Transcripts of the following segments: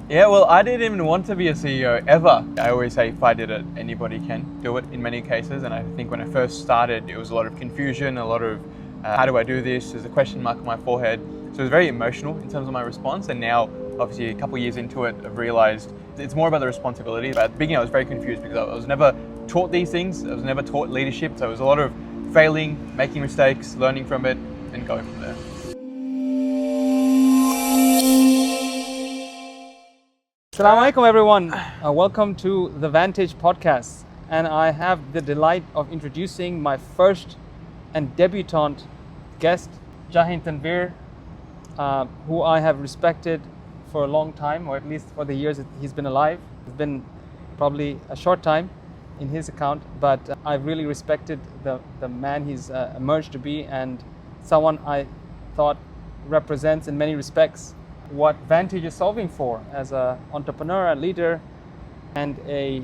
Yeah, well, I didn't even want to be a CEO ever. I always say if I did it, anybody can do it in many cases. And I think when I first started, it was a lot of confusion, a lot of how do I do this? There's a question mark on my forehead. So it was very emotional in terms of my response. And now, obviously, a couple of years into it, I've realized it's more about the responsibility. But at the beginning, I was very confused because I was never taught these things. I was never taught leadership. So it was a lot of failing, making mistakes, learning from it, and going from there. Assalamu alaikum everyone, welcome to the Vantage podcast, and I have the delight of introducing my first and debutante guest, Jahin Tanvir, who I have respected for a long time, or at least for the years that he's been alive. It's been probably a short time in his account, but I've really respected the man he's emerged to be, and someone I thought represents in many respects what Vantage is solving for as an entrepreneur, a leader, and a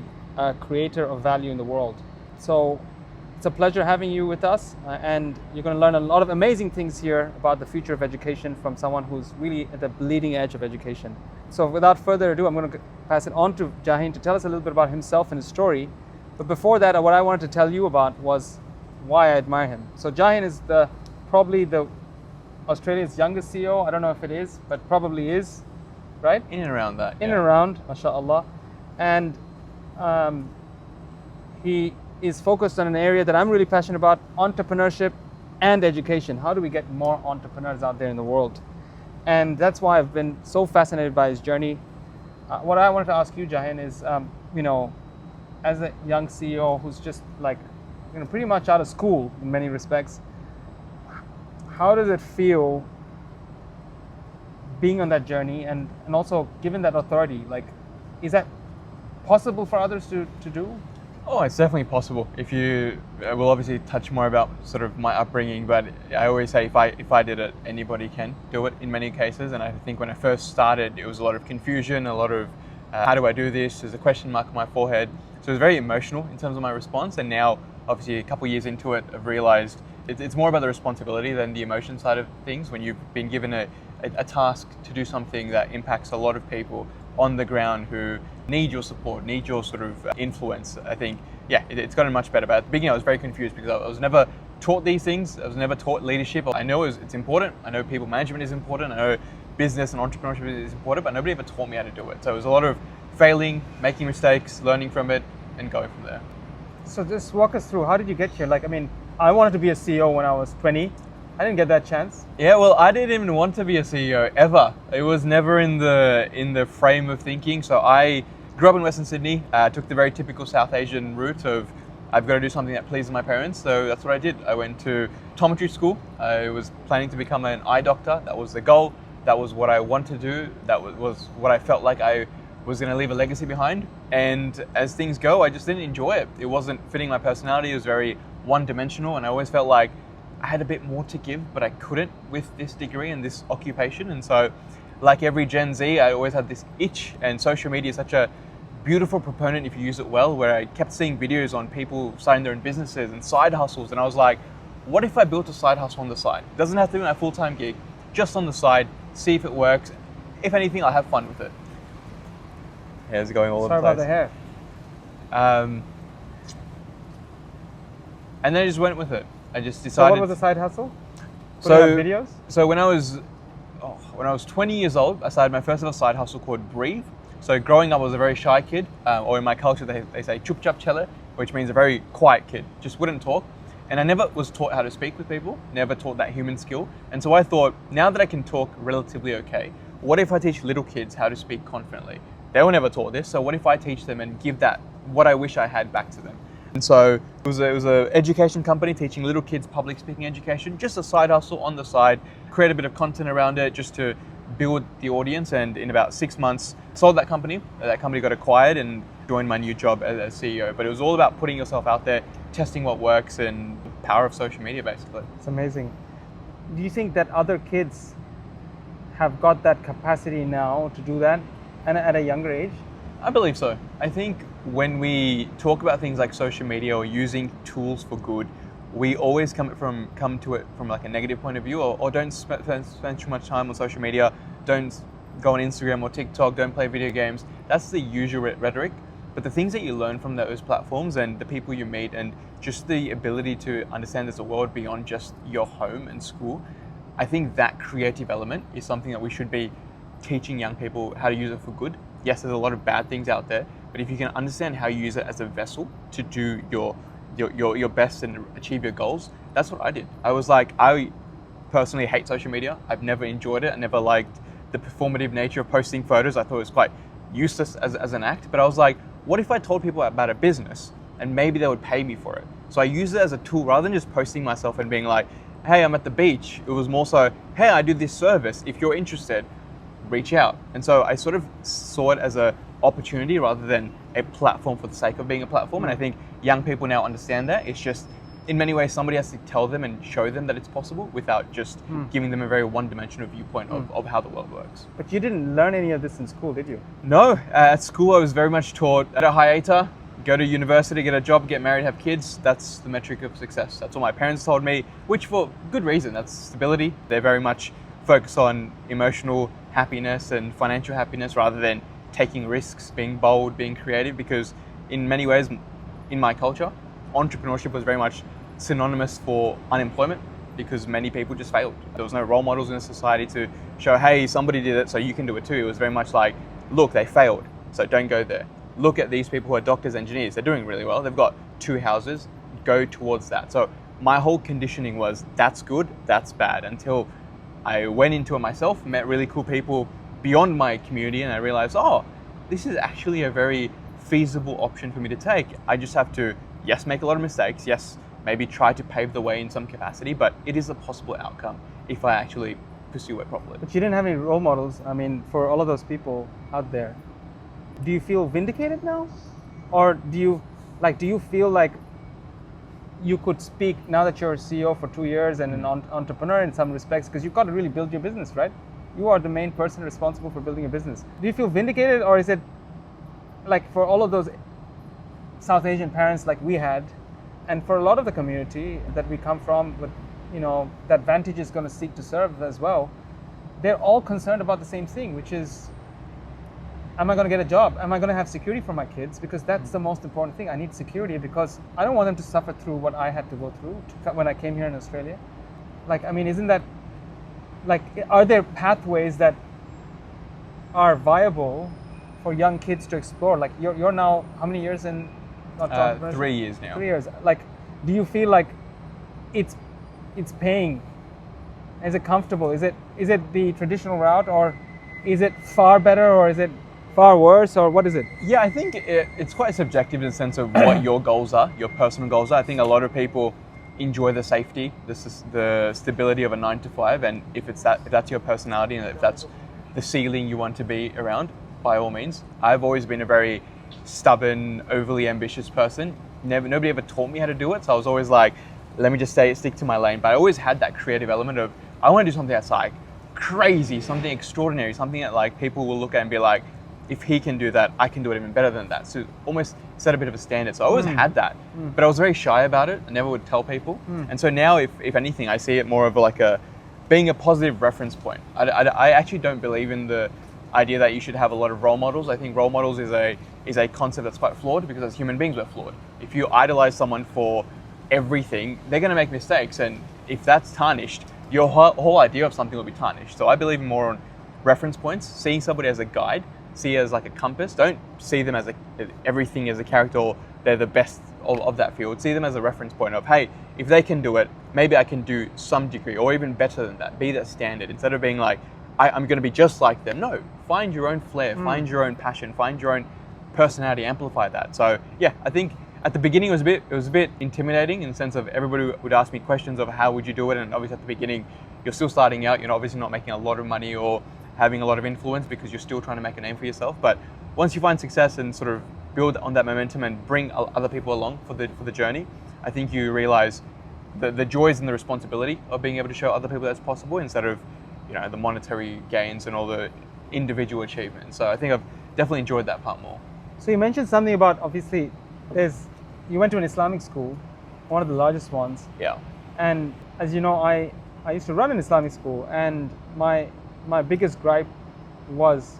creator of value in the world. So it's a pleasure having you with us, and you're going to learn a lot of amazing things here about the future of education from someone who's really at the bleeding edge of education. So without further ado, I'm going to pass it on to Jahin to tell us a little bit about himself and his story. But before that, what I wanted to tell you about was why I admire him. So Jahin is probably the Australia's youngest CEO. I don't know if it is, but probably is, right? In and around that. In and around, mashallah. And he is focused on an area that I'm really passionate about, entrepreneurship and education. How do we get more entrepreneurs out there in the world? And that's why I've been so fascinated by his journey. What I wanted to ask you, Jahin, is, as a young CEO who's just pretty much out of school in many respects, how does it feel being on that journey and also given that authority? Is that possible for others to do? Oh, it's definitely possible. If you will obviously touch more about sort of my upbringing, but I always say if I did it, anybody can do it in many cases. And I think when I first started, it was a lot of confusion, a lot of how do I do this? There's a question mark on my forehead. So it was very emotional in terms of my response. And now, obviously, a couple of years into it, I've realized it's more about the responsibility than the emotion side of things. When you've been given a task to do something that impacts a lot of people on the ground who need your support, need your sort of influence, I think, it's gotten much better. But at the beginning, I was very confused because I was never taught these things. I was never taught leadership. I know it's important. I know people management is important. I know business and entrepreneurship is important, but nobody ever taught me how to do it. So it was a lot of failing, making mistakes, learning from it, and going from there. So just walk us through, how did you get here? I wanted to be a CEO when I was 20. I didn't get that chance. Yeah, well, I didn't even want to be a CEO ever. It was never in the frame of thinking. So I grew up in Western Sydney. I took the very typical South Asian route of I've got to do something that pleases my parents. So that's what I did. I went to optometry school. I was planning to become an eye doctor. That was the goal. That was what I wanted to do. That was what I felt like I was going to leave a legacy behind. And as things go, I just didn't enjoy it. It wasn't fitting my personality. It was very one-dimensional, and I always felt like I had a bit more to give, but I couldn't with this degree and this occupation. And so, like every Gen Z, I always had this itch, and social media is such a beautiful proponent if you use it well, where I kept seeing videos on people starting their own businesses and side hustles, and I was like, what if I built a side hustle on the side? It doesn't have to be my full-time gig, just on the side, see if it works. If anything, I'll have fun with it. Hair's going all over the place. Sorry about the hair. And then I just went with it. I just decided. So what was the side hustle? Putting up videos? So when I was 20 years old, I started my first ever side hustle called Breathe. So growing up, I was a very shy kid, or in my culture, they say chup chap chele, which means a very quiet kid, just wouldn't talk. And I never was taught how to speak with people, never taught that human skill. And so I thought, now that I can talk relatively okay, what if I teach little kids how to speak confidently? They were never taught this, so what if I teach them and give that, what I wish I had, back to them? And so it was a education company teaching little kids public speaking education, just a side hustle on the side, create a bit of content around it just to build the audience. And in about 6 months, sold that company. That company got acquired and joined my new job as CEO. But it was all about putting yourself out there, testing what works, and the power of social media, basically. It's amazing. Do you think that other kids have got that capacity now to do that and at a younger age? I believe so. I think when we talk about things like social media or using tools for good, we always come to it from like a negative point of view, or don't spend too much time on social media, don't go on Instagram or TikTok, don't play video games. That's the usual rhetoric. But the things that you learn from those platforms and the people you meet and just the ability to understand there's a world beyond just your home and school, I think that creative element is something that we should be teaching young people how to use it for good. Yes, there's a lot of bad things out there, but if you can understand how you use it as a vessel to do your best and achieve your goals, that's what I did. I personally hate social media. I've never enjoyed it. I never liked the performative nature of posting photos. I thought it was quite useless as an act, but I was like, what if I told people about a business and maybe they would pay me for it? So I use it as a tool rather than just posting myself and being like, hey, I'm at the beach. It was more so, hey, I do this service. If you're interested, reach out. And so I sort of saw it as an opportunity rather than a platform for the sake of being a platform. And I think young people now understand that. It's just, in many ways, somebody has to tell them and show them that it's possible without just giving them a very one-dimensional viewpoint of how the world works. But you didn't learn any of this in school, did you? No, at school I was very much taught at a hiatus, go to university, get a job, get married, have kids. That's the metric of success. That's what my parents told me, which for good reason. That's stability. They're very much focused on emotional happiness and financial happiness rather than taking risks, being bold, being creative, because in many ways, in my culture, entrepreneurship was very much synonymous for unemployment because many people just failed. There was no role models in the society to show, hey, somebody did it, so you can do it too. It was very much like, look, they failed, so don't go there. Look at these people who are doctors, engineers, they're doing really well. They've got 2 houses, go towards that. So my whole conditioning was, that's good, that's bad, until I went into it myself, met really cool people beyond my community, and I realized, oh, this is actually a very feasible option for me to take. I just have to, yes, make a lot of mistakes, yes, maybe try to pave the way in some capacity, but it is a possible outcome if I actually pursue it properly. But you didn't have any role models. I mean, for all of those people out there, do you feel vindicated now? Or do you feel like you could speak now that you're a CEO for 2 years and an entrepreneur in some respects, because you've got to really build your business, right? You are the main person responsible for building a business. Do you feel vindicated, or is it like for all of those South Asian parents like we had, and for a lot of the community that we come from, but that Vantage is going to seek to serve as well, they're all concerned about the same thing, which is, am I going to get a job? Am I going to have security for my kids? Because that's the most important thing. I need security because I don't want them to suffer through what I had to go through when I came here in Australia. Isn't that, are there pathways that are viable for young kids to explore? Like you're now, how many years in? 3 years now. 3 years. Do you feel like it's paying? Is it comfortable? Is it the traditional route, or is it far better, or is it far worse, or what is it? Yeah, I think it's quite subjective in the sense of what your goals are, your personal goals are. I think a lot of people enjoy the safety, the stability of a 9 to 5, and if that's your personality and if that's the ceiling you want to be around, by all means. I've always been a very stubborn, overly ambitious person. Nobody ever taught me how to do it, so I was always like, let me just stick to my lane. But I always had that creative element of, I want to do something that's like crazy, something extraordinary, something that people will look at and be like, if he can do that, I can do it even better than that. So almost set a bit of a standard. So I always had that, but I was very shy about it. I never would tell people. And so now, if anything, I see it more of being a positive reference point. I actually don't believe in the idea that you should have a lot of role models. I think role models is a concept that's quite flawed, because as human beings we're flawed. If you idolize someone for everything, they're going to make mistakes, and if that's tarnished, your whole idea of something will be tarnished. So I believe more on reference points, seeing somebody as a guide, see it as like a compass. Don't see them as everything as a character, or they're the best of that field. See them as a reference point of, hey, if they can do it, maybe I can do some degree or even better than that. Be that standard instead of being like, I'm going to be just like them. No, find your own flair, find your own passion, find your own personality, amplify that. So yeah, I think at the beginning it was a bit intimidating in the sense of everybody would ask me questions of how would you do it, and obviously at the beginning you're still starting out, you're obviously not making a lot of money or having a lot of influence because you're still trying to make a name for yourself. But once you find success and sort of build on that momentum and bring other people along for the journey, I think you realize the joys and the responsibility of being able to show other people that's possible instead of the monetary gains and all the individual achievements. So I think I've definitely enjoyed that part more. So you mentioned something about, obviously, you went to an Islamic school, one of the largest ones. Yeah. And as you know, I used to run an Islamic school, and my biggest gripe was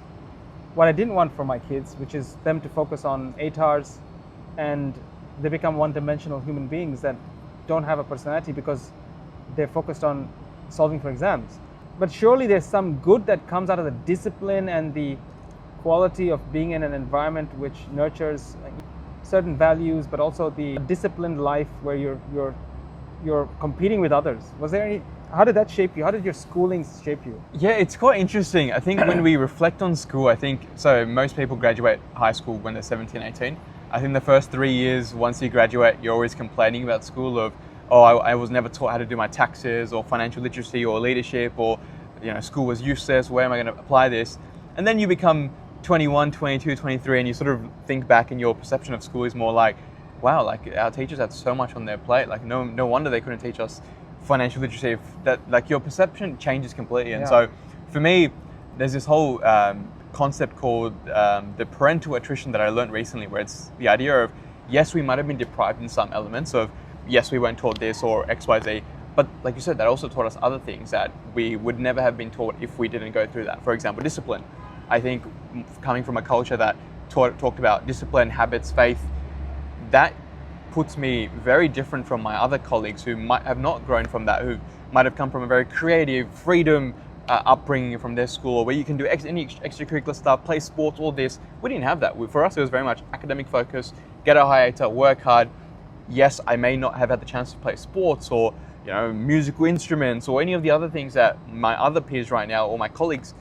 what I didn't want for my kids, which is them to focus on ATARs, and they become one-dimensional human beings that don't have a personality because they're focused on solving for exams. But surely there's some good that comes out of the discipline and the quality of being in an environment which nurtures certain values, but also the disciplined life where you're competing with others. Was there any? How did that shape you? How did your schooling shape you? Yeah, it's quite interesting. I think when we reflect on school, I think, so most people graduate high school when they're 17, 18. I think the first 3 years, once you graduate, you're always complaining about school of, oh, I was never taught how to do my taxes or financial literacy or leadership, or, school was useless. Where am I going to apply this? And then you become 21, 22, 23, and you sort of think back, and your perception of school is more like, wow, like our teachers had so much on their plate. Like no wonder they couldn't teach us financial literacy. Like your perception changes completely. And so for me, there's this whole concept called the parental attrition that I learned recently, where it's the idea of, yes, we might have been deprived in some elements of, yes, we weren't taught this or X, Y, Z, but like you said, that also taught us other things that we would never have been taught if we didn't go through that. For example, discipline. I think coming from a culture that talked about discipline, habits, faith, that puts me very different from my other colleagues who might have not grown from that, who might have come from a very creative, freedom upbringing from their school, where you can do any extracurricular stuff, play sports, all this. We didn't have that. For us, it was very much academic focus, get a high ATAR, work hard. Yes, I may not have had the chance to play sports or musical instruments or any of the other things that my other peers right now or my colleagues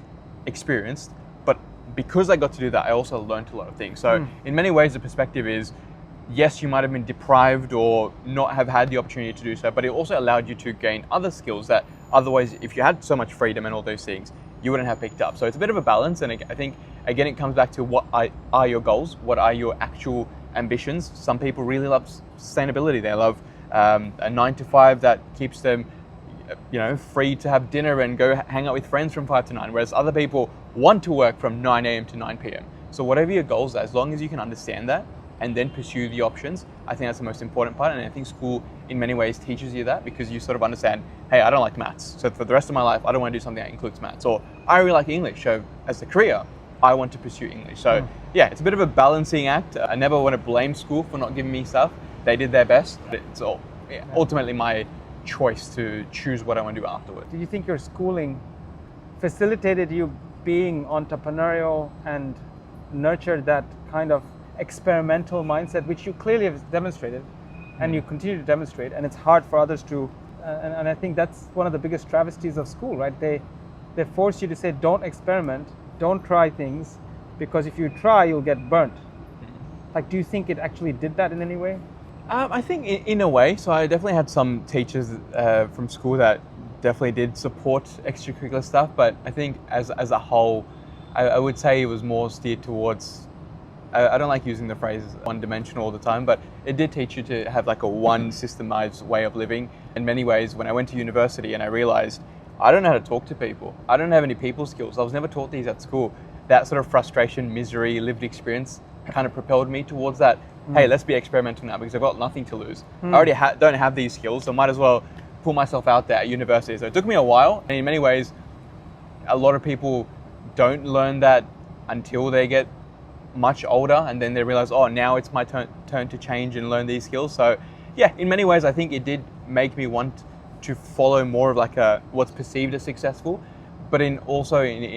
experienced, but because I got to do that, I also learned a lot of things. So in many ways, the perspective is, yes, you might have been deprived or not have had the opportunity to do so, but it also allowed you to gain other skills that otherwise, if you had so much freedom and all those things, you wouldn't have picked up. So it's a bit of a balance. And I think, again, it comes back to what are your goals? What are your actual ambitions? Some people really love sustainability. They love a 9-to-5 that keeps them free to have dinner and go hang out with friends from 5 to 9, whereas other people want to work from 9 a.m. to 9 p.m. So whatever your goals are, as long as you can understand that and then pursue the options, I think that's the most important part. And I think school in many ways teaches you that, because you sort of understand, hey, I don't like maths, so for the rest of my life I don't want to do something that includes maths, or I really like English, so as a career I want to pursue English. So yeah, it's a bit of a balancing act. I never want to blame school for not giving me stuff. They did their best. It's ultimately my choice to choose what I want to do afterwards. Do you think your schooling facilitated you being entrepreneurial and nurtured that kind of experimental mindset, which you clearly have demonstrated and you continue to demonstrate, and it's hard for others to, and I think that's one of the biggest travesties of school, right? They force you to say, don't experiment, don't try things, because if you try, you'll get burnt. Like, do you think it actually did that in any way? I think in a way. So I definitely had some teachers from school that definitely did support extracurricular stuff, but I think as a whole, I would say it was more steered towards, I don't like using the phrase one-dimensional all the time, but it did teach you to have like a one systemized way of living. In many ways, when I went to university and I realized I don't know how to talk to people, I don't have any people skills, I was never taught these at school, that sort of frustration, misery, lived experience kind of propelled me towards that, hey, let's be experimental now because I've got nothing to lose. I already don't have these skills, so might as well put myself out there at university. So it took me a while, and in many ways, a lot of people don't learn that until they get much older, and then they realize, oh, now it's my turn to change and learn these skills. So yeah, in many ways, I think it did make me want to follow more of like what's perceived as successful, but in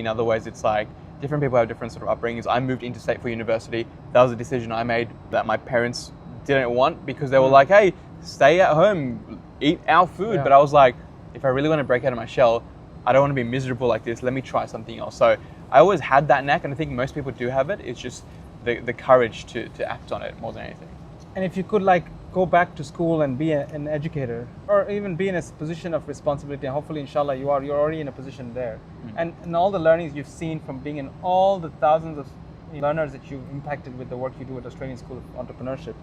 other ways, it's like different people have different sort of upbringings. I moved interstate for university. That was a decision I made that my parents didn't want, because they were like, hey, stay at home, eat our food. Yeah. But I was like, if I really want to break out of my shell, I don't want to be miserable like this. Let me try something else. So I always had that knack, and I think most people do have it. It's just the courage to act on it more than anything. And if you could like go back to school and be an educator, or even be in a position of responsibility, and hopefully inshallah you're already in a position there, and all the learnings you've seen from being in all the thousands of learners that you've impacted with the work you do at Australian School of Entrepreneurship,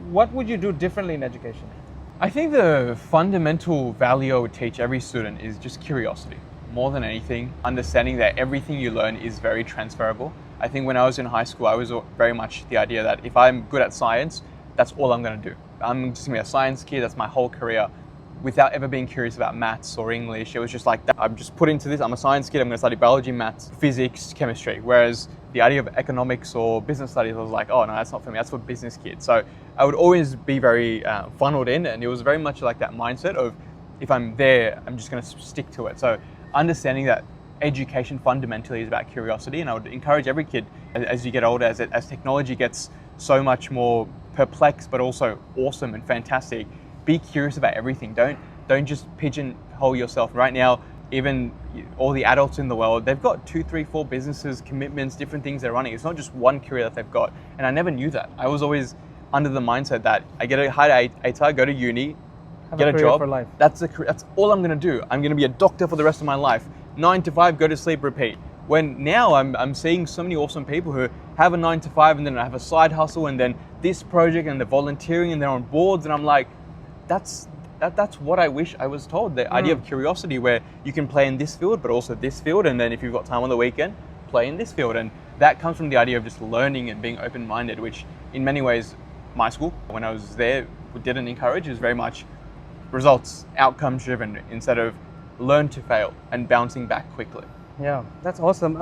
what would you do differently in education? I think the fundamental value I would teach every student is just curiosity. More than anything, understanding that everything you learn is very transferable. I think when I was in high school, I was very much the idea that if I'm good at science, that's all I'm going to do. I'm just going to be a science kid, that's my whole career. without ever being curious about maths or English. It was just like, I'm just put into this, I'm a science kid, I'm going to study biology, maths, physics, chemistry. Whereas the idea of economics or business studies, I was like, oh no, that's not for me, that's for business kids. So I would always be very funneled in, and it was very much like that mindset of, if I'm there, I'm just going to stick to it. So understanding that education fundamentally is about curiosity, and I would encourage every kid as you get older, as technology gets so much more perplexed but also awesome and fantastic, be curious about everything. Don't just pigeonhole yourself. Right now, even all the adults in the world, they've got 2, 3, 4 businesses, commitments, different things they're running. It's not just one career that they've got. And I never knew that. I was always under the mindset that I get a high ATAR, go to uni, get a job. For life. That's all I'm going to do. I'm going to be a doctor for the rest of my life. 9 to 5, go to sleep, repeat. When now I'm seeing so many awesome people who have a 9 to 5 and then have a side hustle and then this project and they're volunteering and they're on boards, and I'm like, that's what I wish I was told. The idea of curiosity, where you can play in this field but also this field, and then if you've got time on the weekend, play in this field. And that comes from the idea of just learning and being open-minded, which in many ways my school, when I was there, didn't encourage. It was very much results, outcomes driven, instead of learn to fail and bouncing back quickly. Yeah, that's awesome.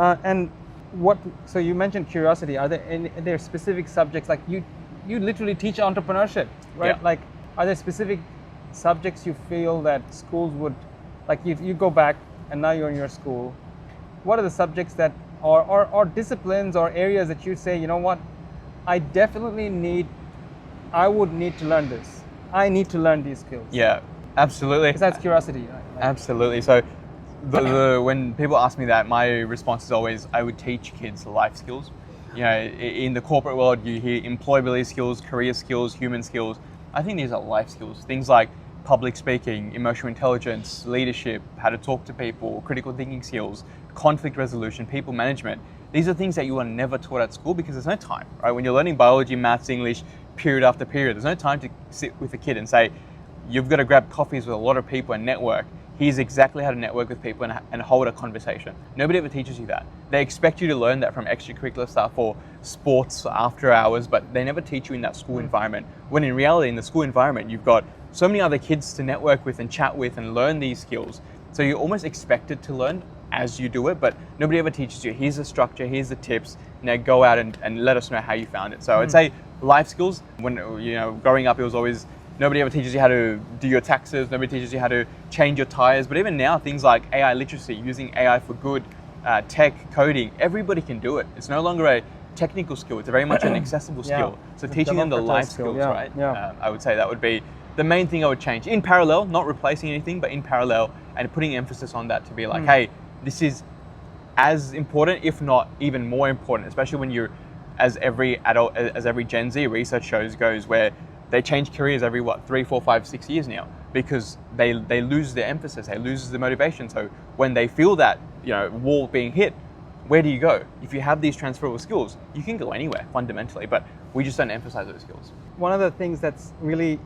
So you mentioned curiosity. Are there specific subjects, like you literally teach entrepreneurship, right? Yeah. Like, are there specific subjects you feel that schools would, like, if you go back and now you're in your school, what are the subjects that, or disciplines or areas that you say, you know what, I would need to learn this. I need to learn these skills. Yeah, absolutely. Because that's curiosity. Right? Absolutely. So when people ask me that, my response is always, I would teach kids life skills. You know, in the corporate world, you hear employability skills, career skills, human skills. I think these are life skills. Things like public speaking, emotional intelligence, leadership, how to talk to people, critical thinking skills, conflict resolution, people management. These are things that you are never taught at school because there's no time, right? When you're learning biology, maths, English, period after period, there's no time to sit with a kid and say, you've got to grab coffees with a lot of people and network. Here's exactly how to network with people and hold a conversation. Nobody ever teaches you that. They expect you to learn that from extracurricular stuff or sports after hours, but they never teach you in that school environment. When in reality, in the school environment, you've got so many other kids to network with and chat with and learn these skills. So you're almost expected to learn as you do it, but nobody ever teaches you, here's the structure, here's the tips, now go out and let us know how you found it. So I'd say life skills. When, growing up, it was always, nobody ever teaches you how to do your taxes. Nobody teaches you how to change your tires. But even now, things like AI literacy, using AI for good, tech, coding, everybody can do it. It's no longer a technical skill. It's very much an accessible skill. So teaching them the life skills, right? Yeah. I would say that would be the main thing I would change. In parallel, not replacing anything, but in parallel, and putting emphasis on that to be like, hey, this is as important, if not even more important, especially when you're, as every adult, as every Gen Z research goes, where they change careers every 3, 4, 5, 6 years now, because they lose their emphasis, they lose the motivation. So when they feel that wall being hit, where do you go? If you have these transferable skills, you can go anywhere fundamentally, but we just don't emphasize those skills. One of the things that's really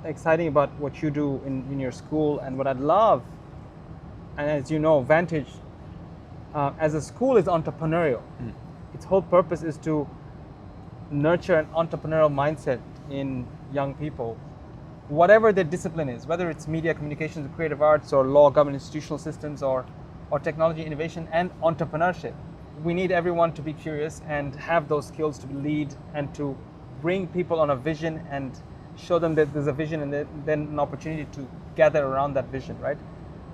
exciting about what you do in your school, and what I'd love, and as you know, Vantage as a school is entrepreneurial. Its whole purpose is to nurture an entrepreneurial mindset in young people, whatever their discipline is, whether it's media, communications, creative arts, or law, government, institutional systems, or technology, innovation, and entrepreneurship. We need everyone to be curious and have those skills to lead and to bring people on a vision and show them that there's a vision, and then an opportunity to gather around that vision, right?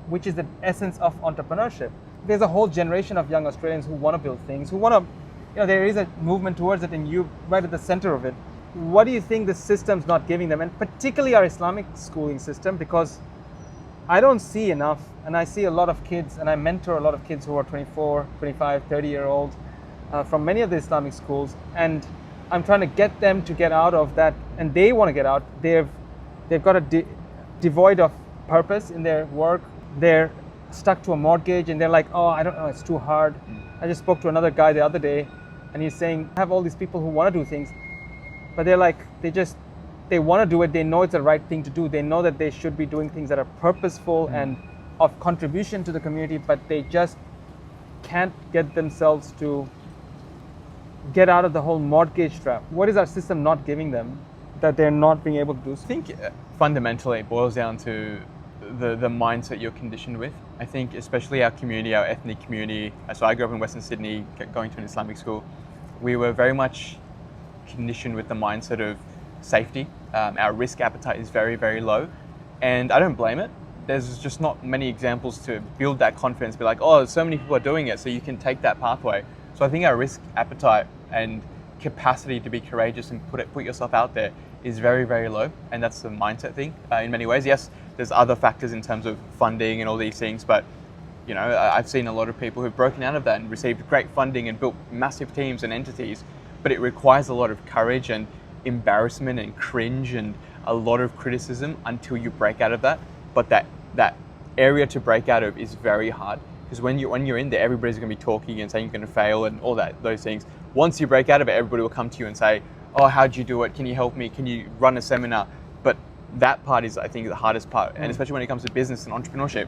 Which is the essence of entrepreneurship. There's a whole generation of young Australians who want to build things, who want to, there is a movement towards it, and you right at the center of it. What do you think the system's not giving them, and particularly our Islamic schooling system? Because I don't see enough, and I see a lot of kids, and I mentor a lot of kids who are 24, 25, 30-year-old from many of the Islamic schools, and I'm trying to get them to get out of that, and they want to get out. They've got a devoid of purpose in their work. They're stuck to a mortgage, and they're like, oh, I don't know, it's too hard. I just spoke to another guy the other day, and he's saying, I have all these people who want to do things, but they're like, they want to do it. They know it's the right thing to do. They know that they should be doing things that are purposeful and of contribution to the community, but they just can't get themselves to get out of the whole mortgage trap. What is our system not giving them that they're not being able to do? I think fundamentally it boils down to the mindset you're conditioned with. I think especially our community, our ethnic community, so I grew up in Western Sydney going to an Islamic school, we were very much conditioned with the mindset of safety. Our risk appetite is very, very low, and I don't blame it. There's just not many examples to build that confidence, be like, oh, so many people are doing it, so you can take that pathway. So I think our risk appetite and capacity to be courageous and put yourself out there is very, very low, and that's the mindset thing in many ways. Yes, there's other factors in terms of funding and all these things, but you know, I've seen a lot of people who've broken out of that and received great funding and built massive teams and entities, but it requires a lot of courage and embarrassment and cringe and a lot of criticism until you break out of that. But that area to break out of is very hard, because when you're in there, everybody's going to be talking and saying you're going to fail and all those things. Once you break out of it, everybody will come to you and say, oh, how'd you do it? Can you help me? Can you run a seminar? But that part is, I think, the hardest part. And especially when it comes to business and entrepreneurship,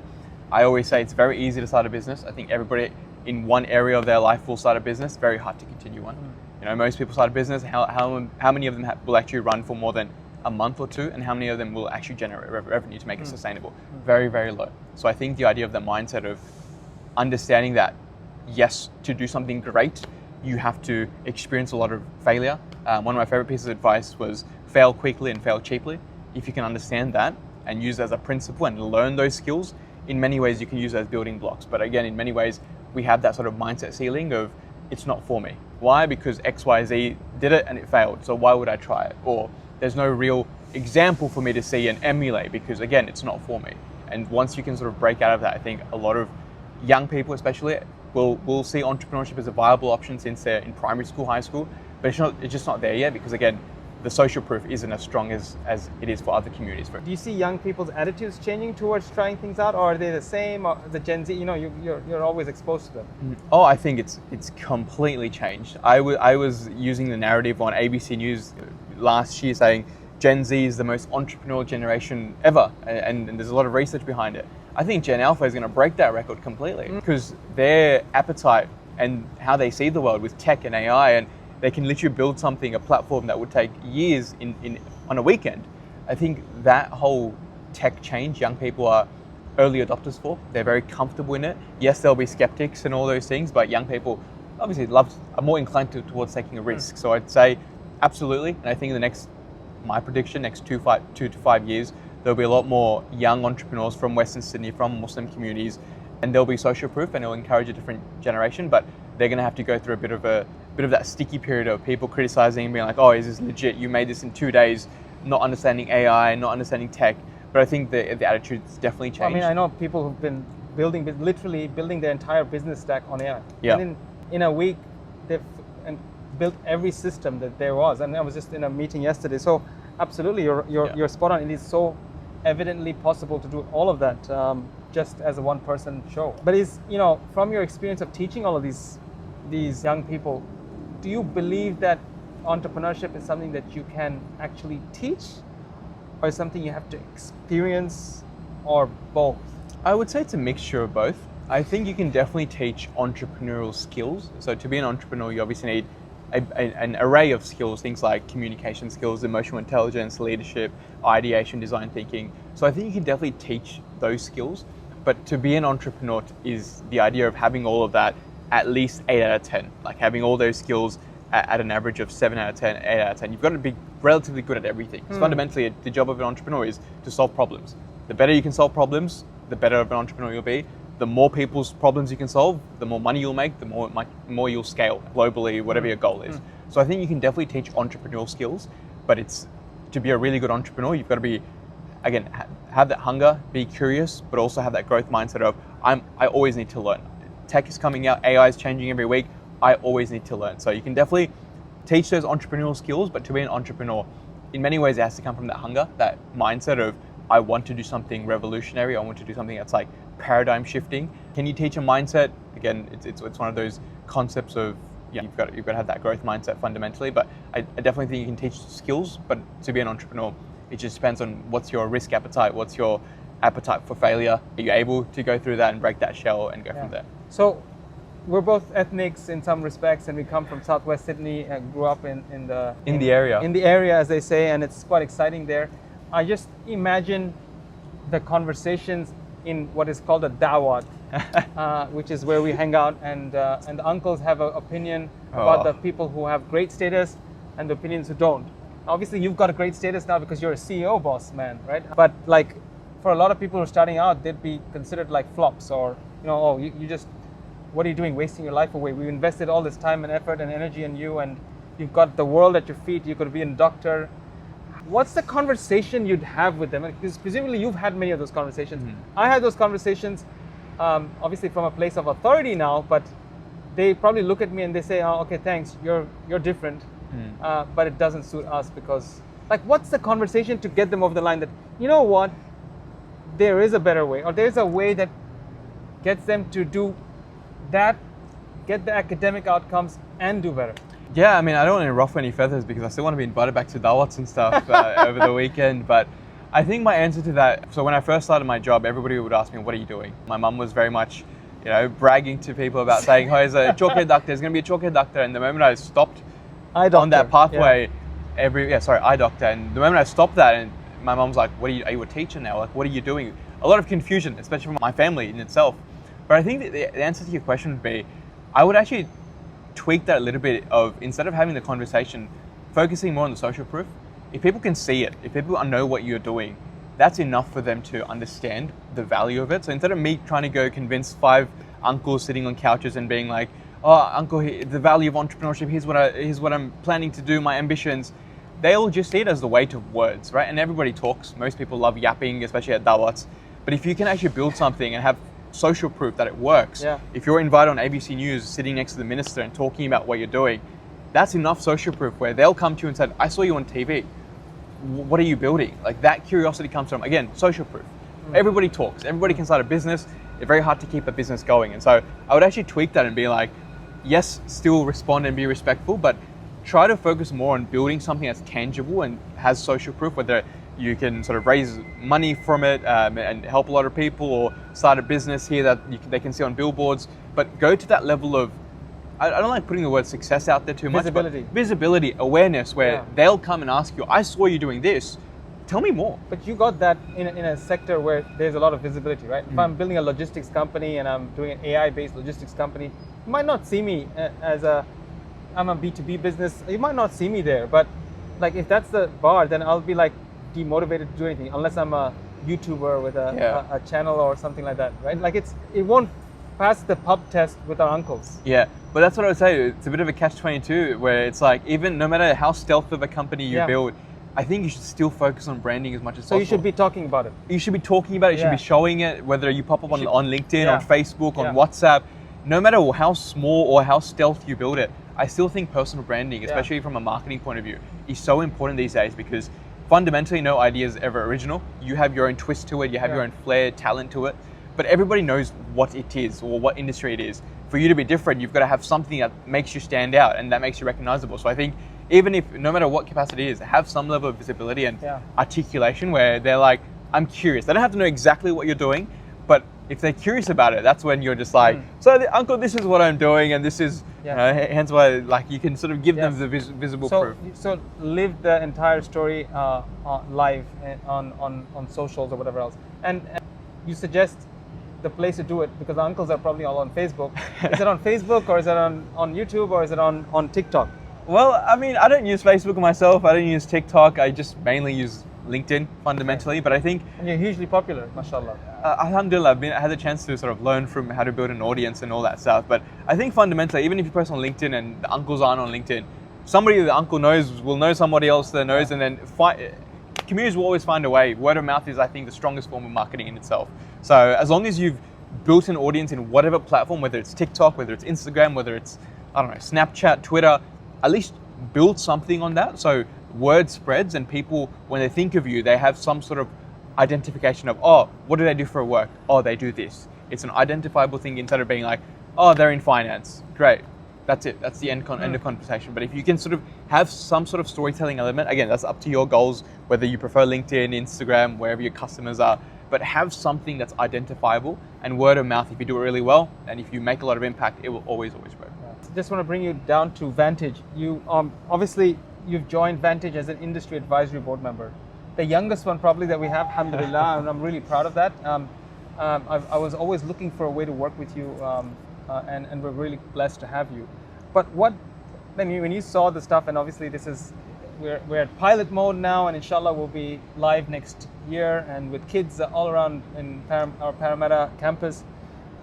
I always say it's very easy to start a business. I think everybody in one area of their life will start a business. Very hard to continue one. You know, most people start a business. How many of them will actually run for more than a month or two, and how many of them will actually generate revenue to make it sustainable? Very, very low. So I think the idea of the mindset of understanding that, yes, to do something great, you have to experience a lot of failure. One of my favorite pieces of advice was fail quickly and fail cheaply. If you can understand that and use it as a principle and learn those skills, in many ways you can use it as building blocks. But again, in many ways, we have that sort of mindset ceiling of, it's not for me. Why? Because XYZ did it and it failed, so why would I try it? Or there's no real example for me to see and emulate, because again, it's not for me. And once you can sort of break out of that, I think a lot of young people especially will see entrepreneurship as a viable option since they're in primary school, high school, but it's just not there yet, because again, the social proof isn't as strong as it is for other communities. Do you see young people's attitudes changing towards trying things out, or are they the same? Or the Gen Z, you know, you're always exposed to them. Oh, I think it's completely changed. I was using the narrative on ABC News last year saying Gen Z is the most entrepreneurial generation ever, and there's a lot of research behind it. I think Gen Alpha is going to break that record completely, because their appetite and how they see the world with tech and AI, and they can literally build something, a platform that would take years on a weekend. I think that whole tech change, young people are early adopters for. They're very comfortable in it. Yes, there'll be skeptics and all those things, but young people obviously are more inclined towards taking a risk. So I'd say absolutely, and I think my prediction, next 2 to 5 years, there'll be a lot more young entrepreneurs from Western Sydney, from Muslim communities, and they'll be social proof and it'll encourage a different generation, but they're going to have to go through a bit of that sticky period of people criticizing and being like, oh, is this legit? You made this in 2 days, not understanding AI, not understanding tech. But I think the attitude's definitely changed. I mean, I know people who've been literally building their entire business stack on AI. Yeah. And in a week, they've built every system that there was. And I was just in a meeting yesterday. So absolutely, you're spot on. It is so evidently possible to do all of that just as a one-person show. But from your experience of teaching all of these young people, do you believe that entrepreneurship is something that you can actually teach, or is something you have to experience, or both? I would say it's a mixture of both. I think you can definitely teach entrepreneurial skills. So to be an entrepreneur, you obviously need an array of skills, things like communication skills, emotional intelligence, leadership, ideation, design thinking. So I think you can definitely teach those skills. But to be an entrepreneur is the idea of having all of that at least 8 out of 10, like having all those skills at an average of 7 out of 10, 8 out of 10. You've got to be relatively good at everything. Because fundamentally, the job of an entrepreneur is to solve problems. The better you can solve problems, the better of an entrepreneur you'll be. The more people's problems you can solve, the more money you'll make, the more you'll scale globally, whatever your goal is. So I think you can definitely teach entrepreneurial skills, but to be a really good entrepreneur, you've got to be, again, have that hunger, be curious, but also have that growth mindset of, I always need to learn. Tech is coming out, AI is changing every week, I always need to learn. So you can definitely teach those entrepreneurial skills, but to be an entrepreneur, in many ways it has to come from that hunger, that mindset of, I want to do something revolutionary, I want to do something that's like paradigm shifting. Can you teach a mindset? Again, it's one of those concepts of, you've got to have that growth mindset fundamentally, but I definitely think you can teach skills, but to be an entrepreneur, it just depends on what's your risk appetite, what's your appetite for failure. Are you able to go through that and break that shell and go from there? So we're both ethnics in some respects, and we come from Southwest Sydney and grew up in the area, as they say, and it's quite exciting there. I just imagine the conversations in what is called a dawat, which is where we hang out, and the uncles have an opinion about the people who have great status and the opinions who don't. Obviously, you've got a great status now because you're a CEO boss man, right? But like, for a lot of people who are starting out, they'd be considered like flops, or you just, what are you doing, wasting your life away? We've invested all this time and effort and energy in you, and you've got the world at your feet. You could be a doctor. What's the conversation you'd have with them? Because presumably you've had many of those conversations. I had those conversations, obviously from a place of authority now, but they probably look at me and they say, "Oh, okay, thanks. You're different, but it doesn't suit us." Because, like, what's the conversation to get them over the line that, you know what, there is a better way, or there's a way that gets them to do that, get the academic outcomes, and do better? Yeah, I mean, I don't want to ruffle any feathers because I still want to be invited back to dawats and stuff over the weekend. But I think my answer to that, so when I first started my job, everybody would ask me, "What are you doing?" My mum was very much, bragging to people about saying, "Oh, he's a chalkhead doctor, he's going to be a chalkhead doctor." And the moment I stopped on that pathway, eye doctor. And the moment I stopped that, and my mum's like, are you a teacher now? Like, what are you doing? A lot of confusion, especially from my family in itself. But I think that the answer to your question would be, I would actually tweak that a little bit of, instead of having the conversation, focusing more on the social proof. If people can see it, if people know what you're doing, that's enough for them to understand the value of it. So instead of me trying to go convince 5 uncles sitting on couches and being like, "Oh, uncle, the value of entrepreneurship, here's what I'm planning to do, my ambitions," they'll just see it as the weight of words, right? And everybody talks. Most people love yapping, especially at dawats. But if you can actually build something and have social proof that it works. If you're invited on ABC News sitting next to the minister and talking about what you're doing, that's enough social proof where they'll come to you and say, "I saw you on TV. What are you building?" Like, that curiosity comes from, again, social proof. Everybody talks. Everybody can start a business. It's very hard to keep a business going. And so I would actually tweak that and be like, yes, still respond and be respectful, but try to focus more on building something that's tangible and has social proof, whether you can sort of raise money from it and help a lot of people, or start a business here that they can see on billboards. But go to that level of, I don't like putting the word success out there too much. Visibility, awareness, where they'll come and ask you, "I saw you doing this. Tell me more." But you got that in a sector where there's a lot of visibility, right? If I'm building a logistics company and I'm doing an AI-based logistics company, you might not see me I'm a B2B business. You might not see me there, but like, if that's the bar, then I'll be like demotivated to do anything unless I'm a YouTuber with a channel or something like that, right? Like, it won't pass the pub test with our uncles. Yeah, but that's what I would say. It's a bit of a catch-22 where it's like, even no matter how stealth of a company you build, I think you should still focus on branding as much as possible. So you should be talking about it. You should be talking about it. You should be showing it, whether you pop up on LinkedIn, on Facebook, on WhatsApp. No matter how small or how stealth you build it, I still think personal branding, especially from a marketing point of view, is so important these days, because fundamentally no idea is ever original. You have your own twist to it, you have your own flair, talent to it, but everybody knows what it is or what industry it is. For you to be different, you've got to have something that makes you stand out and that makes you recognizable. So I think even if, no matter what capacity it is, have some level of visibility and articulation where they're like, "I'm curious." They don't have to know exactly what you're doing, but if they're curious about it, that's when you're just like, "So uncle, this is what I'm doing, and this is," hence why, like, you can sort of give them the visible proof. So live the entire story live on socials or whatever else. And you suggest the place to do it, because the uncles are probably all on Facebook. Is it on Facebook, or is it on YouTube, or is it on TikTok? Well, I mean, I don't use Facebook myself. I don't use TikTok. I just mainly use LinkedIn fundamentally. But I think, and you're hugely popular, mashallah. Alhamdulillah, I had the chance to sort of learn from how to build an audience and all that stuff. But I think fundamentally, even if you post on LinkedIn and the uncles aren't on LinkedIn, somebody the uncle knows will know somebody else that knows, and then communities will always find a way. Word of mouth is, I think, the strongest form of marketing in itself. So as long as you've built an audience in whatever platform, whether it's TikTok, whether it's Instagram, whether it's, I don't know, Snapchat, Twitter, at least build something on that. So word spreads, and people, when they think of you, they have some sort of identification of, "Oh, what do they do for work? Oh, they do this." It's an identifiable thing, instead of being like, "Oh, they're in finance." Great. That's it. That's the end of conversation. But if you can sort of have some sort of storytelling element, again, that's up to your goals, whether you prefer LinkedIn, Instagram, wherever your customers are, but have something that's identifiable, and word of mouth, if you do it really well, and if you make a lot of impact, it will always work. Just want to bring you down to Vantage. You obviously, you've joined Vantage as an industry advisory board member. the youngest one probably that we have, alhamdulillah, and I'm really proud of that. I was always looking for a way to work with you, and we're really blessed to have you. But when you saw the stuff, and obviously we're at pilot mode now, and inshallah we'll be live next year, and with kids all around in our Parramatta campus.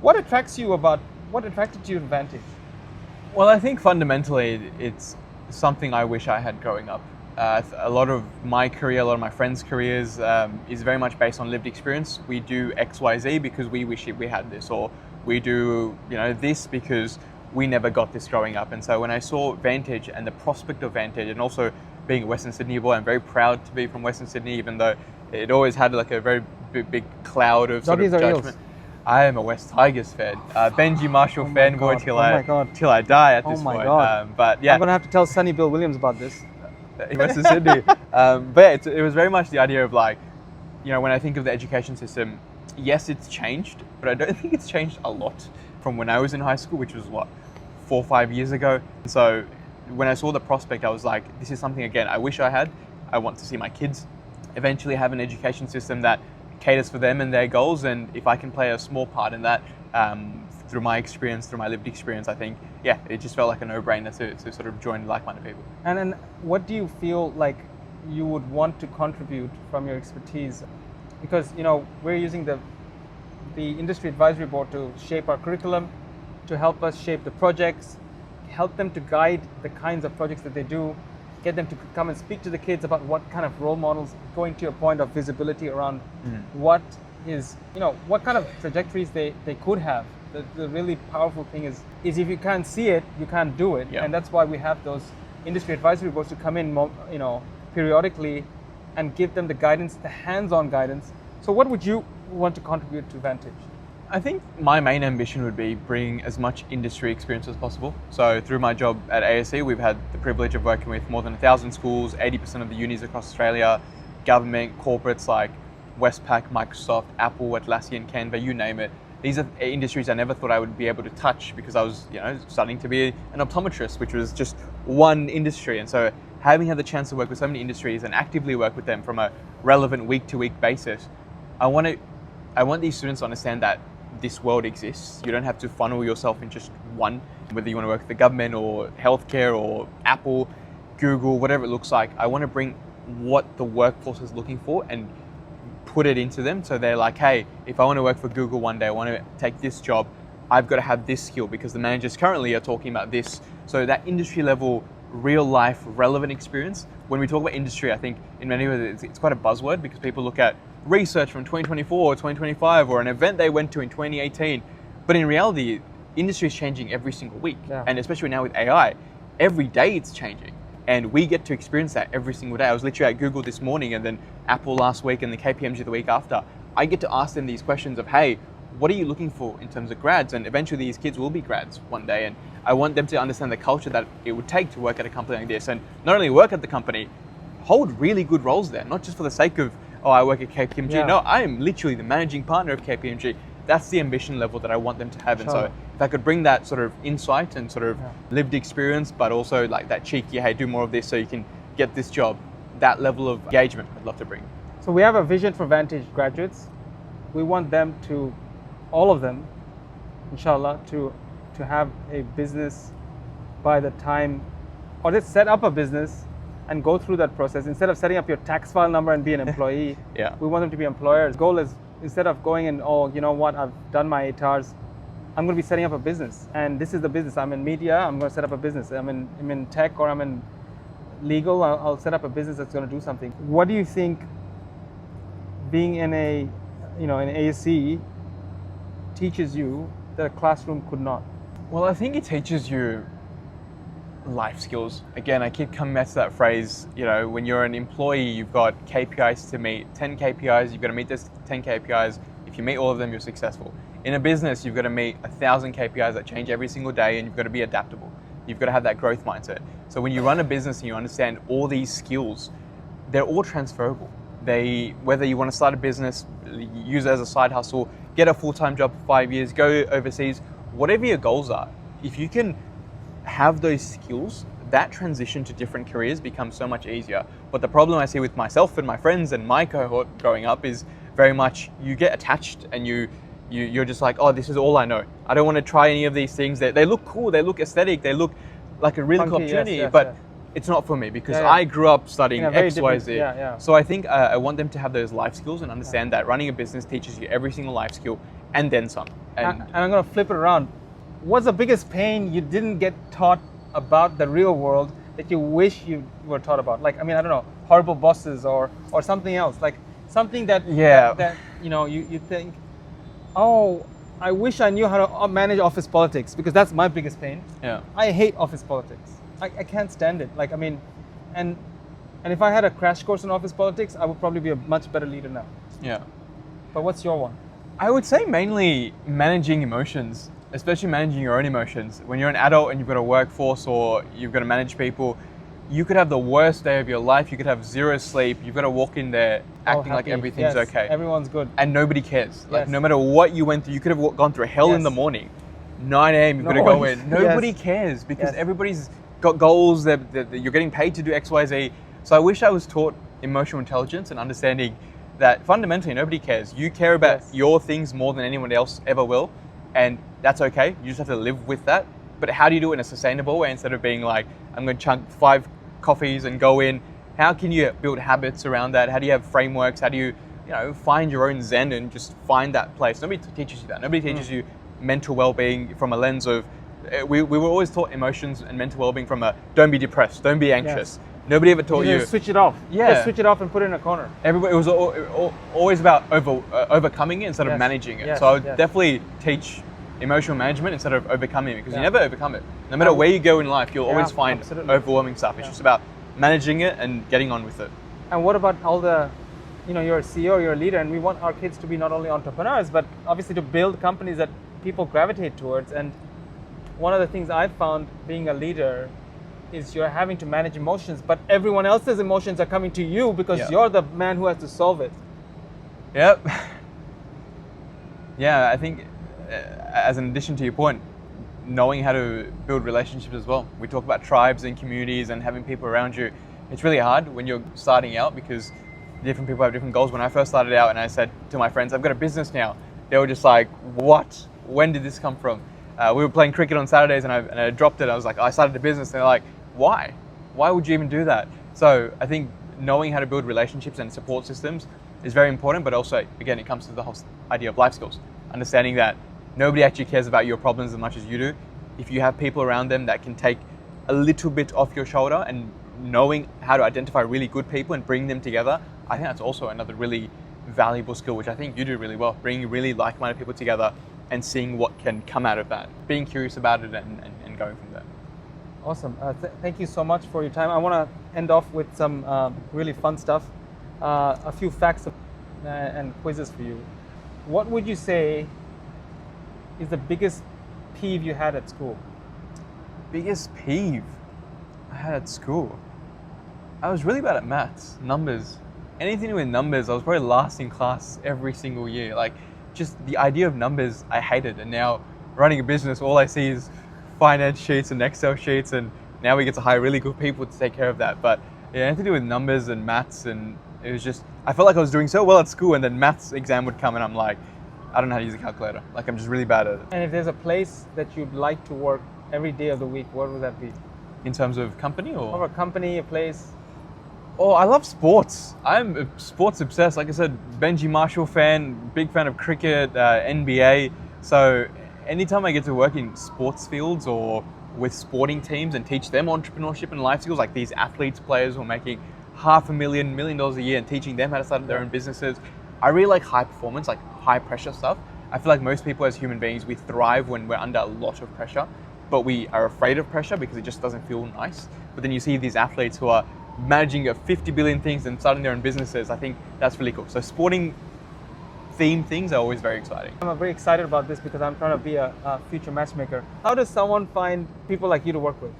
What attracted you to Vantage? Well, I think fundamentally it's something I wish I had growing up. A lot of my career, a lot of my friends' careers is very much based on lived experience. We do X, Y, Z because we wish we had this, or we do this because we never got this growing up. And so when I saw Vantage and the prospect of Vantage, and also being a Western Sydney boy, I'm very proud to be from Western Sydney, even though it always had like a very big cloud of sort of judgment. Eels? I am a West Tigers fan, Benji Marshall fanboy till I die at this point. But yeah, I'm gonna have to tell Sonny Bill Williams about this. In Western Sydney. But it was very much the idea of like, when I think of the education system, yes, it's changed, but I don't think it's changed a lot from when I was in high school, which was 4 or 5 years ago. And so when I saw the prospect, I was like, this is something, again, I wish I had. I want to see my kids eventually have an education system that caters for them and their goals. And if I can play a small part in that, through my experience, through my lived experience, I think, it just felt like a no-brainer to sort of join like-minded people. And then what do you feel like you would want to contribute from your expertise? Because, we're using the industry advisory board to shape our curriculum, to help us shape the projects, help them to guide the kinds of projects that they do, get them to come and speak to the kids about what kind of role models, going to your point of visibility around what kind of trajectories they could have. The really powerful thing is if you can't see it, you can't do it. Yeah. And that's why we have those industry advisory boards to come in, periodically and give them the guidance, the hands-on guidance. So what would you want to contribute to Vantage? I think my main ambition would be bring as much industry experience as possible. So through my job at ASE, we've had the privilege of working with more than 1,000 schools, 80% of the unis across Australia, government, corporates like Westpac, Microsoft, Apple, Atlassian, Canva, you name it. These are industries I never thought I would be able to touch because I was, studying to be an optometrist, which was just one industry. And so having had the chance to work with so many industries and actively work with them from a relevant week-to-week basis, I want these students to understand that this world exists. You don't have to funnel yourself in just one, whether you want to work with the government or healthcare or Apple, Google, whatever it looks like. I want to bring what the workforce is looking for and put it into them, so they're like, hey, if I want to work for Google one day, I want to take this job, I've got to have this skill because the managers currently are talking about this. So that industry level, real life, relevant experience. When we talk about industry, I think in many ways it's quite a buzzword because people look at research from 2024 or 2025 or an event they went to in 2018. But in reality, industry is changing every single week. Yeah. And especially now with AI, every day it's changing. And we get to experience that every single day. I was literally at Google this morning and then Apple last week and the KPMG the week after. I get to ask them these questions of, hey, what are you looking for in terms of grads? And eventually these kids will be grads one day. And I want them to understand the culture that it would take to work at a company like this. And not only work at the company, hold really good roles there, not just for the sake of, oh, I work at KPMG. Yeah. No, I am literally the managing partner of KPMG. That's the ambition level that I want them to have. And so if I could bring that sort of insight and sort of lived experience, but also like that cheeky, hey, do more of this so you can get this job, that level of engagement I'd love to bring. So we have a vision for Vantage graduates. We want them to, all of them, inshallah, to have a business by the time, or let's set up a business and go through that process. Instead of setting up your tax file number and be an employee, we want them to be employers. Goal is, instead of going and, oh, you know what, I've done my 8 hours, I'm going to be setting up a business. And this is the business. I'm in media, I'm going to set up a business. I'm in tech, or I'm in legal, I'll set up a business that's going to do something. What do you think being in an ASE teaches you that a classroom could not? Well, I think it teaches you life skills. Again, I keep coming back to that phrase, when you're an employee, you've got KPIs to meet, 10 KPIs, you've got to meet those 10 KPIs. If you meet all of them, you're successful. In a business, you've got to meet 1,000 KPIs that change every single day, and you've got to be adaptable. You've got to have that growth mindset. So when you run a business and you understand all these skills, they're all transferable. Whether you want to start a business, use it as a side hustle, get a full-time job for 5 years, go overseas, whatever your goals are, if you can have those skills, that transition to different careers becomes so much easier. But the problem I see with myself and my friends and my cohort growing up is very much you get attached and you're just like, oh, this is all I know. I don't want to try any of these things. They look cool, they look aesthetic, they look like a really cool Funky, opportunity, yes, but it's not for me because Yeah. I grew up studying In a very X, Y, different- Z. yeah. So I think I want them to have those life skills and understand that running a business teaches you every single life skill and then some. And And I'm going to flip it around. What's the biggest pain you didn't get taught about the real world that you wish you were taught about? Like, I mean, I don't know, horrible bosses or something else. Like something that, Yeah. that you know, you think, oh, I wish I knew how to manage office politics, because that's my biggest pain. yeah. I hate office politics. I can't stand it. Like, I mean, and if I had a crash course in office politics, I would probably be a much better leader now. Yeah. But what's your one? I would say mainly managing emotions, especially managing your own emotions. When you're an adult and you've got a workforce or you've got to manage people, you could have the worst day of your life. You could have zero sleep. You've got to walk in there acting like happy. everything's Yes, okay. Everyone's good. And nobody cares. Like Yes. no matter what you went through, you could have gone through hell in the Yes. morning. 9 a.m. you've got to No go one- in. Nobody Yes. cares because Yes. everybody's got goals that you're getting paid to do X, Y, Z. So I wish I was taught emotional intelligence and understanding that fundamentally nobody cares. You care about Yes. your things more than anyone else ever will, and that's okay. You just have to live with that. But how do you do it in a sustainable way instead of being like, I'm going to chunk 5 coffees and go in? How can you build habits around that? How do you have frameworks? How do you find your own zen and just find that place? Nobody teaches you that. Nobody teaches you mental well-being from a lens of, we were always taught emotions and mental well-being from a, don't be depressed, don't be anxious. Nobody ever taught you. Just switch it off. Yeah. Just switch it off and put it in a corner. Everybody, it was always about overcoming it instead of Yes. managing it. Yes, So I would yes. definitely teach emotional management instead of overcoming it, because Yeah. you never overcome it. No matter where you go in life, you'll Yeah, always find absolutely. overwhelming stuff. It's Yeah. just about managing it and getting on with it. And what about all the, you're a CEO, you're a leader, and we want our kids to be not only entrepreneurs, but obviously to build companies that people gravitate towards. And one of the things I've found being a leader is you're having to manage emotions, but everyone else's emotions are coming to you because Yeah. you're the man who has to solve it. Yep. Yeah, I think as an addition to your point, knowing how to build relationships as well. We talk about tribes and communities and having people around you. It's really hard when you're starting out because different people have different goals. When I first started out and I said to my friends, I've got a business now, they were just like, what? When did this come from? We were playing cricket on Saturdays and I dropped it. I was like, I started a business. And they're like, why? Why would you even do that? So I think knowing how to build relationships and support systems is very important, but also, again, it comes to the whole idea of life skills. Understanding that nobody actually cares about your problems as much as you do. If you have people around them that can take a little bit off your shoulder and knowing how to identify really good people and bring them together, I think that's also another really valuable skill, which I think you do really well, bringing really like-minded people together and seeing what can come out of that, being curious about it and going from there. Awesome. Thank you so much for your time. I want to end off with some really fun stuff. A few facts and quizzes for you. What would you say is the biggest peeve you had at school? Biggest peeve I had at school? I was really bad at maths, numbers. Anything to do with numbers, I was probably last in class every single year. Like, just the idea of numbers, I hated. And now, running a business, all I see is finance sheets and Excel sheets, and now we get to hire really good people to take care of that. But yeah, anything to do with numbers and maths, and it was just, I felt like I was doing so well at school, and then maths exam would come and I'm like, I don't know how to use a calculator. Like, I'm just really bad at it. And if there's a place that you'd like to work every day of the week, what would that be? In terms of company or? Or a company, a place? Oh, I love sports. I'm sports obsessed. Like I said, Benji Marshall fan, big fan of cricket, NBA. So anytime I get to work in sports fields or with sporting teams and teach them entrepreneurship and life skills, like these athletes, players who are making $500,000, $1 million a year and teaching them how to start their own businesses. I really like high performance, like high pressure stuff. I feel like most people as human beings, we thrive when we're under a lot of pressure, but we are afraid of pressure because it just doesn't feel nice. But then you see these athletes who are managing 50 billion things and starting their own businesses. I think that's really cool. So sporting themed things are always very exciting. I'm very excited about this because I'm trying to be a future matchmaker. How does someone find people like you to work with?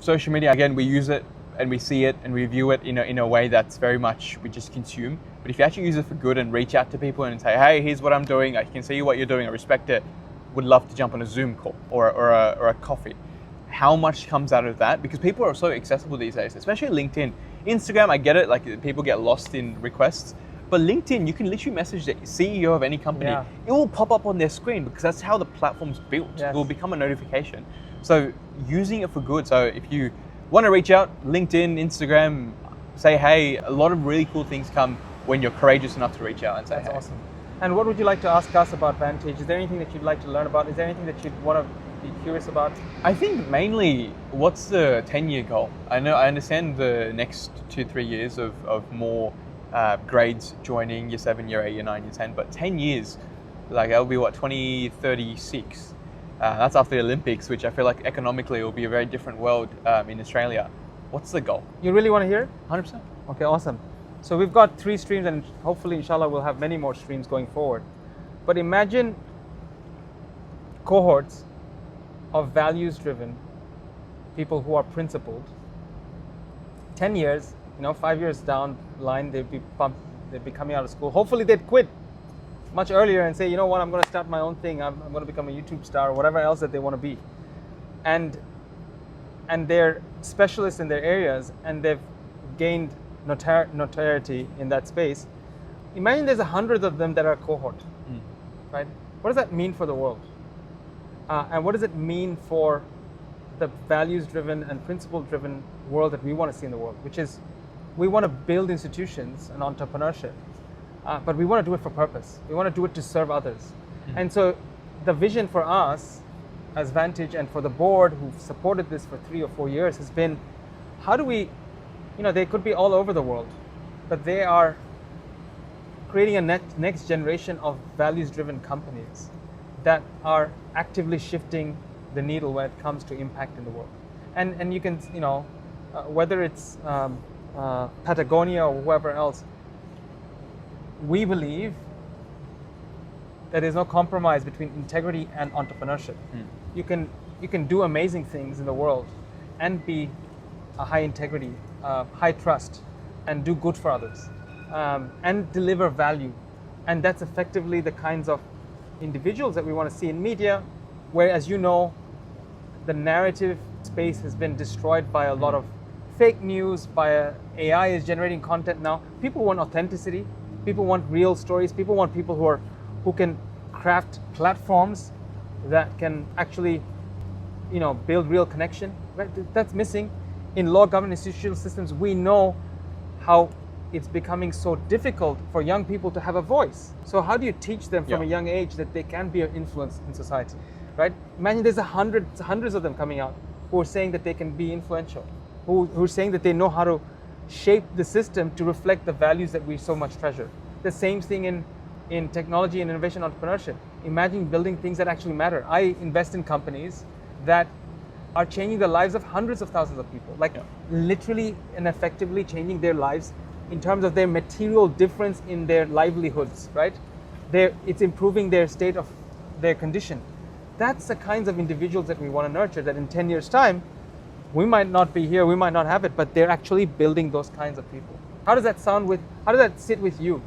Social media, again, we use it and we see it and we view it in a way that's very much we just consume. But if you actually use it for good and reach out to people and say, hey, here's what I'm doing, I can see what you're doing, I respect it, would love to jump on a Zoom call or a coffee. how much comes out of that, because people are so accessible these days, especially LinkedIn. Instagram, I get it, like people get lost in requests, but LinkedIn, you can literally message the CEO of any company. Yeah. It will pop up on their screen because that's how the platform's built. Yes. It will become a notification. So using it for good. So if you want to reach out, LinkedIn, Instagram, say hey. A lot of really cool things come when you're courageous enough to reach out and say That's hey. awesome. And what would you like to ask us about Vantage? Is there anything that you'd like to learn about? Is there anything that you'd want to be curious about? I think mainly, what's the 10-year goal? I understand the next 2-3 years of more grades joining year 7, year 8, year 9, year 10, but 10 years, like that'll be what, 2036? That's after the Olympics, which I feel like economically will be a very different world in Australia. What's the goal? You really want to hear? 100%. Okay, awesome. So we've got 3 streams, and hopefully, inshallah, we'll have many more streams going forward. But imagine cohorts of values-driven people who are principled. 10 years, 5 years down the line, they'd be coming out of school. Hopefully, they'd quit much earlier and say, you know what, I'm going to start my own thing. I'm going to become a YouTube star or whatever else that they want to be. And they're specialists in their areas, and they've gained notoriety in that space. Imagine there's 100 of them that are a cohort, right? What does that mean for the world? And what does it mean for the values-driven and principle-driven world that we want to see in the world, which is we want to build institutions and entrepreneurship, but we want to do it for purpose. We want to do it to serve others. And so the vision for us as Vantage and for the board who've supported this for 3 or 4 years has been, how do we, they could be all over the world, but they are creating a next generation of values-driven companies that are actively shifting the needle when it comes to impact in the world. And you can, whether it's Patagonia or whoever else, we believe that there's no compromise between integrity and entrepreneurship. You can do amazing things in the world and be a high integrity, high trust, and do good for others, and deliver value. And that's effectively the kinds of individuals that we want to see in media, where, as you know, the narrative space has been destroyed by a lot of fake news, AI is generating content now. People want authenticity. People want real stories. People want people who can craft platforms that can actually, build real connection. Right? That's missing in law, government, institutional systems. We know how it's becoming so difficult for young people to have a voice. So how do you teach them from a young age that they can be an influence in society, right? Imagine there's hundreds of them coming out who are saying that they can be influential, who are saying that they know how to shape the system to reflect the values that we so much treasure. The same thing in technology and innovation entrepreneurship. Imagine building things that actually matter. I invest in companies that are changing the lives of hundreds of thousands of people, literally and effectively changing their lives in terms of their material difference in their livelihoods, right? It's improving their state of their condition. That's the kinds of individuals that we want to nurture, that in 10 years' time, we might not be here, we might not have it, but they're actually building those kinds of people. How does that sit with you?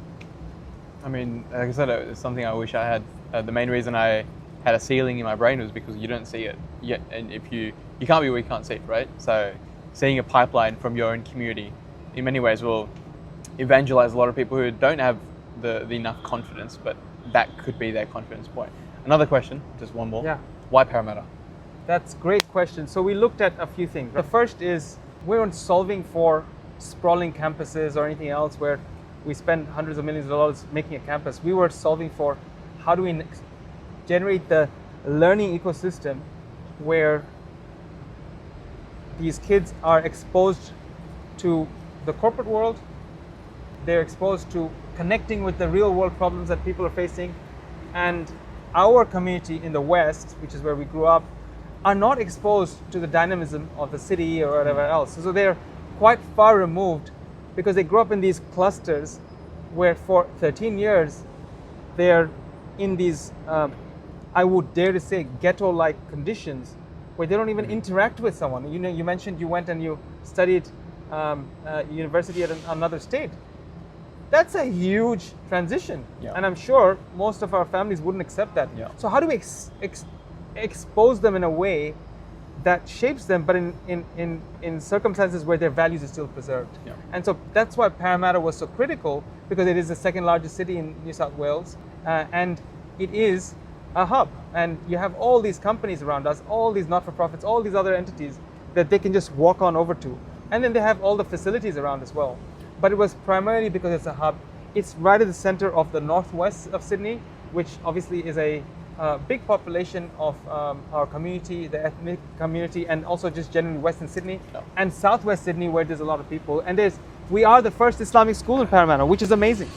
I mean, like I said, it's something I wish I had. The main reason I had a ceiling in my brain was because you don't see it yet. And if you can't be where you can't see it, right? So seeing a pipeline from your own community in many ways will evangelize a lot of people who don't have the enough confidence, but that could be their confidence point. Another question, just one more. Yeah. Why Parramatta? That's a great question. So we looked at a few things. The first is we weren't solving for sprawling campuses or anything else where we spend hundreds of millions of dollars making a campus. We were solving for how do we generate the learning ecosystem where these kids are exposed to the corporate world, they're exposed to connecting with the real world problems that people are facing, and our community in the West, which is where we grew up, are not exposed to the dynamism of the city or whatever else. So they're quite far removed because they grew up in these clusters where for 13 years they're in these, I would dare to say, ghetto-like conditions where they don't even interact with someone. You mentioned you went and you studied university at another state. That's a huge transition. Yeah. And I'm sure most of our families wouldn't accept that. Yeah. So how do we expose them in a way that shapes them, but in circumstances where their values are still preserved. Yeah. And so that's why Parramatta was so critical, because it is the second largest city in New South Wales, and it is a hub. And you have all these companies around us, all these not-for-profits, all these other entities that they can just walk on over to. And then they have all the facilities around as well. But it was primarily because it's a hub. It's right at the center of the northwest of Sydney, which obviously is a big population of our community, the ethnic community, and also just generally Western Sydney, and Southwest Sydney, where there's a lot of people. And we are the first Islamic school in Parramatta, which is amazing.